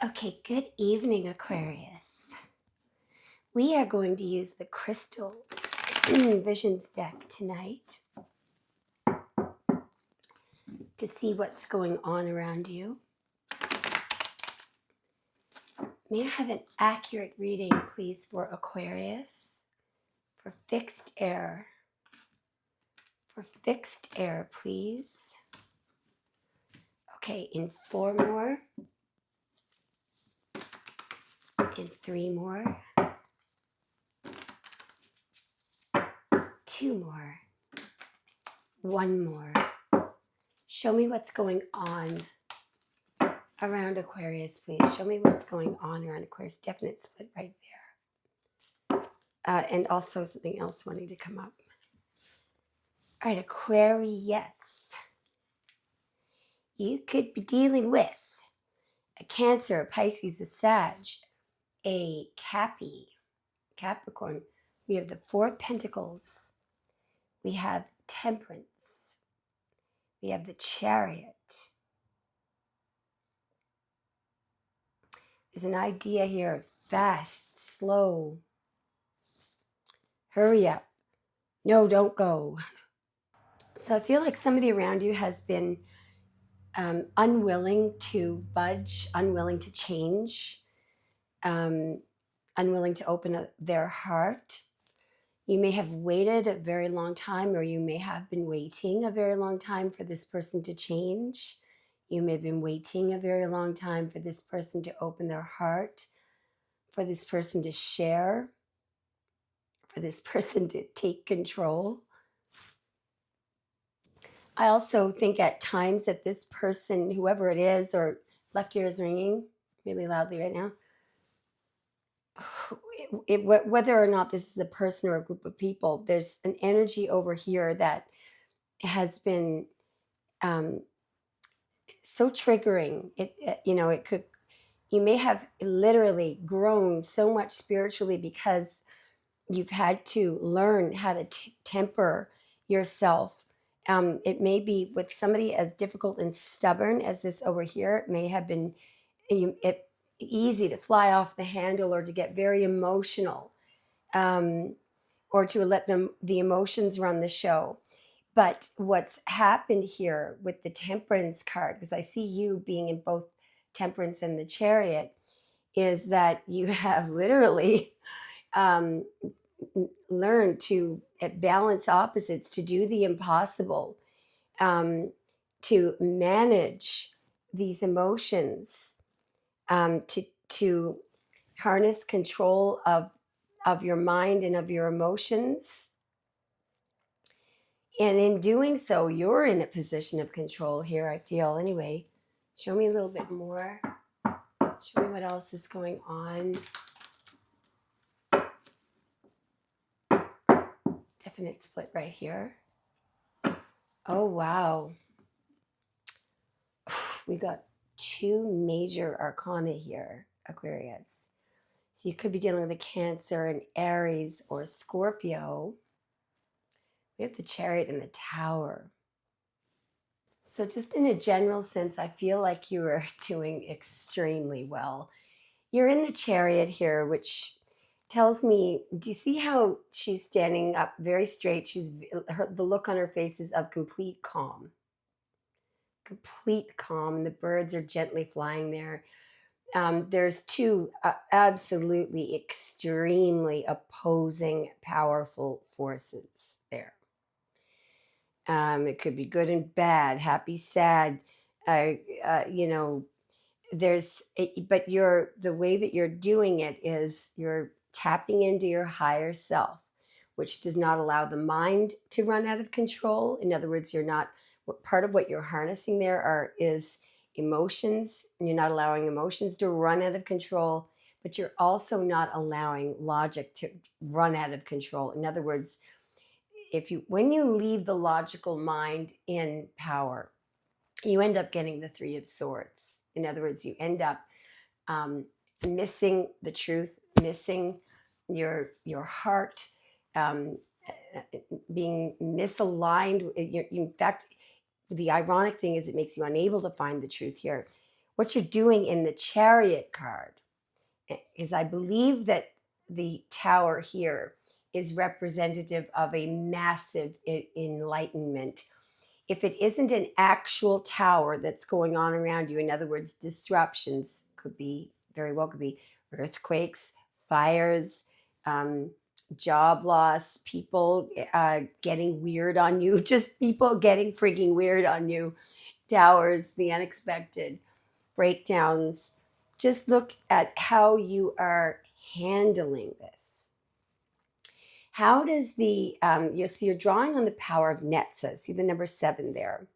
Okay, good evening, Aquarius. We are going to use the Crystal Visions deck tonight to see what's going on around you. May I have an accurate reading, please, for Aquarius? For fixed air. For fixed air, please. Okay, in 4 more. In 3 more. 2 more. 1 more. Show me what's going on around Aquarius, please. Show me what's going on around Aquarius. Definite split right there. And also something else wanting to come up. All right, Aquarius. You could be dealing with a Cancer, a Pisces, a Sag, a Capricorn. We have the 4 of Pentacles. We have Temperance. We have the Chariot. There's an idea here of fast, slow. Hurry up. No, don't go. So I feel like somebody around you has been unwilling to budge, unwilling to change, unwilling to open their heart. You may have waited a very long time, or you may have been waiting a very long time for this person to change. You may have been waiting a very long time for this person to open their heart, for this person to share, for this person to take control. I also think at times that this person, whoever it is, or left ear is ringing really loudly right now, whether or not this is a person or a group of people, there's an energy over here that has been so triggering. It could, you may have literally grown so much spiritually because you've had to learn how to temper yourself. It may be with somebody as difficult and stubborn as this over here. It may have been easy to fly off the handle, or to get very emotional, or to let the emotions run the show. But what's happened here with the Temperance card, because I see you being in both Temperance and the Chariot, is that you have literally learned to balance opposites, to do the impossible, to manage these emotions, to harness control of your mind and of your emotions. And in doing so, you're in a position of control here, I feel. Anyway, show me a little bit more. Show me what else is going on. Definite split right here. Oh, wow. We got 2 major arcana here, Aquarius. So you could be dealing with a Cancer, an Aries, or Scorpio. We have the Chariot and the Tower. So just in a general sense, I feel like you are doing extremely well. You're in the Chariot here, which tells me, do you see how she's standing up very straight? The look on her face is of complete calm. Complete calm. The birds are gently flying there. There's 2 absolutely extremely opposing, powerful forces there. It could be good and bad, happy, sad. But the way that you're doing it is you're tapping into your higher self, which does not allow the mind to run out of control. In other words, part of what you're harnessing there is emotions, and you're not allowing emotions to run out of control, but you're also not allowing logic to run out of control. In other words, when you leave the logical mind in power, you end up getting the 3 of Swords. In other words, you end up missing the truth, missing your heart, being misaligned. In fact, the ironic thing is it makes you unable to find the truth here. what you're doing in the Chariot card is, I believe that the tower here is representative of a massive enlightenment. If it isn't an actual tower that's going on around you, in other words, disruptions, could be, very well could be earthquakes, fires, um, job loss, people getting weird on you, just people getting freaking weird on you, towers, the unexpected breakdowns. Just look at how you are handling this. How does the, so you're drawing on the power of Netza. See the number 7 there.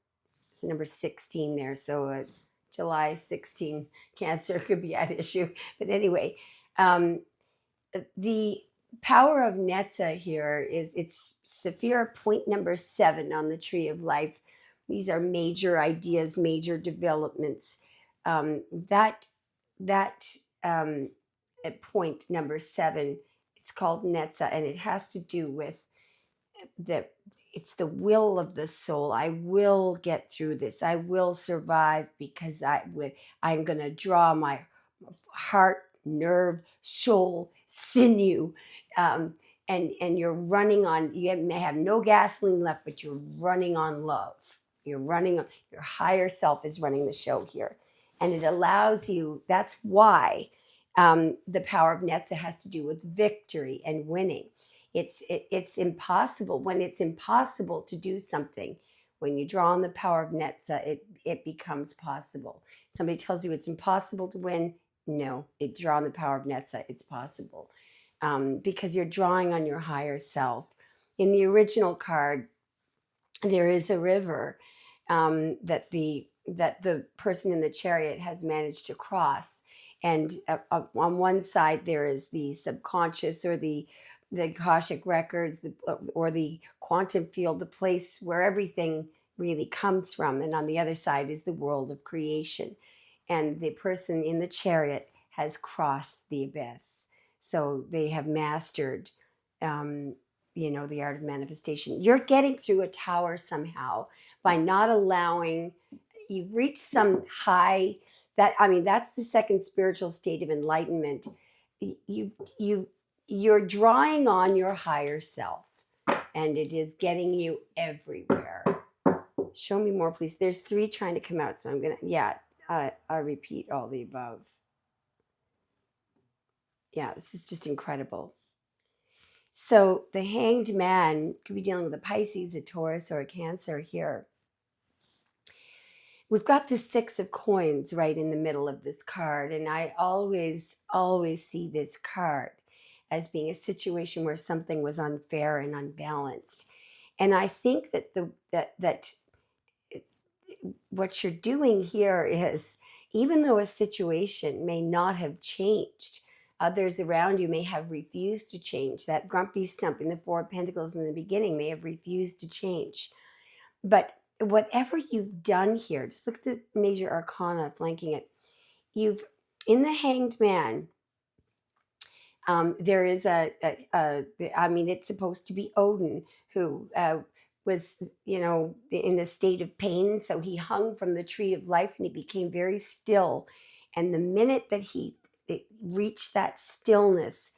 It's the number 16 there. So July 16 Cancer could be at issue. But anyway, the power of Netza here is, it's Sephira point number 7 on the tree of life. These are major ideas, major developments. That at point number 7, it's called Netza, and it has to do with it's the will of the soul. I will get through this. I will survive because I'm going to draw my heart, nerve, soul, sinew. And you're running on, you may have no gasoline left, but you're running on love. You're running on, your higher self is running the show here. And it allows you, that's why the power of Netza has to do with victory and winning. It's impossible. When it's impossible to do something, when you draw on the power of Netza, it becomes possible. Somebody tells you it's impossible to win. No, draw on the power of Netza, it's possible. Because you're drawing on your higher self. In the original card, there is a river that the person in the chariot has managed to cross. And on one side, there is the subconscious, or the Akashic records, or the quantum field, the place where everything really comes from. And on the other side is the world of creation. And the person in the chariot has crossed the abyss. So they have mastered, the art of manifestation. You're getting through a tower somehow by not allowing, you've reached some high, that's the second spiritual state of enlightenment. You're drawing on your higher self, and it is getting you everywhere. Show me more, please. There's 3 trying to come out, so I'm going to, I repeat all the above. Yeah, this is just incredible. So the Hanged Man could be dealing with a Pisces, a Taurus, or a Cancer here. We've got the 6 of coins right in the middle of this card, and I always see this card as being a situation where something was unfair and unbalanced. And I think that that what you're doing here is, even though a situation may not have changed, others around you may have refused to change. That grumpy stump in the 4 of Pentacles in the beginning may have refused to change. But whatever you've done here, just look at the major arcana flanking it. In the Hanged Man, there is it's supposed to be Odin, who was, in a state of pain. So he hung from the tree of life, and he became very still. And the minute that he reached that stillness,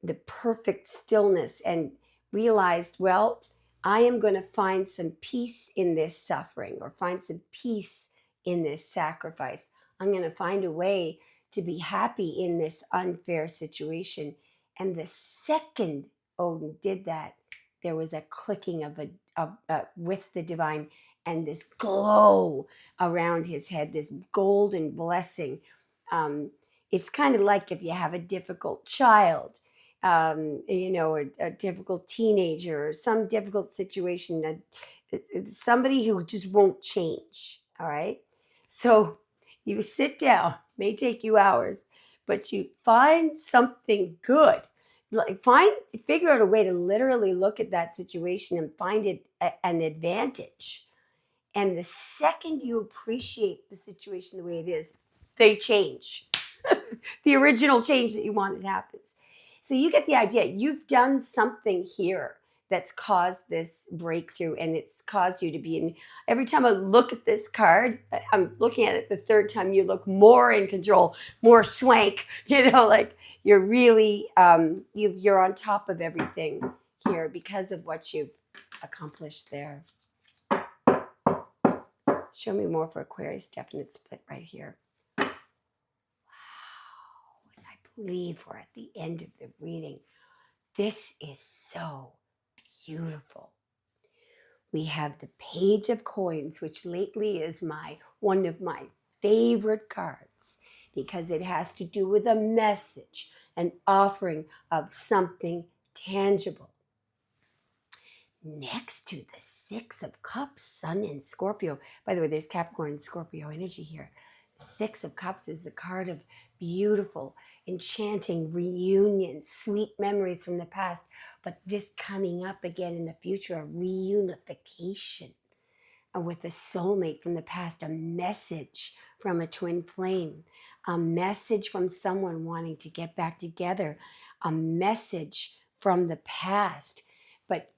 the perfect stillness, and realized, well, I am going to find some peace in this suffering, or find some peace in this sacrifice. I'm going to find a way to be happy in this unfair situation. And the second Odin did that, there was a clicking with the divine, and this glow around his head, this golden blessing. It's kind of like if you have a difficult child, or a difficult teenager, or some difficult situation, somebody who just won't change. All right. So you sit down, may take you hours, but you find something good. Figure out a way to literally look at that situation and find it an advantage. And the second you appreciate the situation the way it is, they change. The original change that you wanted happens. So you get the idea. You've done something here that's caused this breakthrough, and it's caused you to be in. Every time I look at this card, I'm looking at it the third time, you look more in control, more swank, like you're really you're on top of everything here because of what you've accomplished there. Show me more for Aquarius definite split right here. Wow. And I believe we're at the end of the reading. This is so beautiful. We have the Page of Coins, which lately is one of my favorite cards because it has to do with a message, an offering of something tangible. Next to the Six of Cups, Sun and Scorpio. By the way, there's Capricorn and Scorpio energy here. Six of Cups is the card of beautiful, enchanting reunions, sweet memories from the past, but this coming up again in the future, a reunification with a soulmate from the past, a message from a twin flame, a message from someone wanting to get back together, a message from the past. But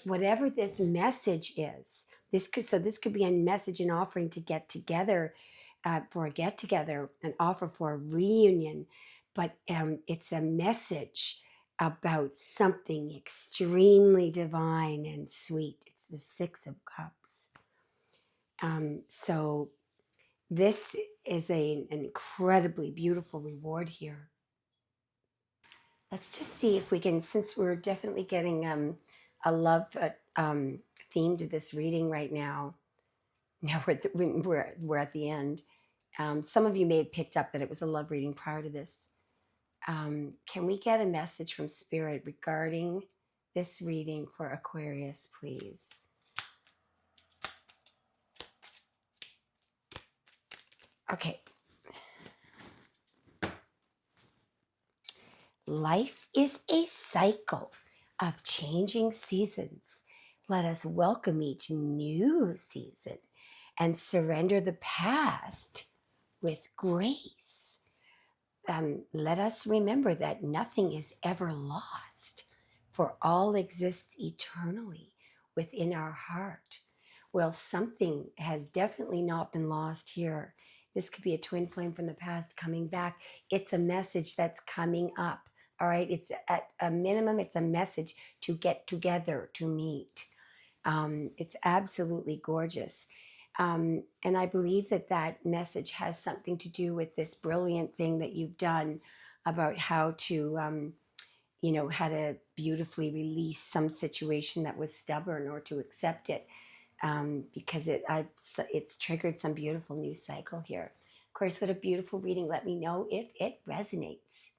whatever this message is, this could be a message, an offering to get together, for a get together, an offer for a reunion. But it's a message about something extremely divine and sweet. It's the Six of Cups. So this is an incredibly beautiful reward here. Let's just see if we can, since we're definitely getting a love theme to this reading right now. Now we're at the end. Some of you may have picked up that it was a love reading prior to this. Can we get a message from Spirit regarding this reading for Aquarius, please? Okay. Life is a cycle of changing seasons. Let us welcome each new season and surrender the past with grace. Let us remember that nothing is ever lost, for all exists eternally within our heart. Well, something has definitely not been lost here. This could be a twin flame from the past coming back. It's a message that's coming up. All right, it's at a minimum, it's a message to get together, to meet. It's absolutely gorgeous. And I believe that message has something to do with this brilliant thing that you've done about how to, how to beautifully release some situation that was stubborn, or to accept it, because it's triggered some beautiful new cycle here. Of course, what a beautiful reading. Let me know if it resonates.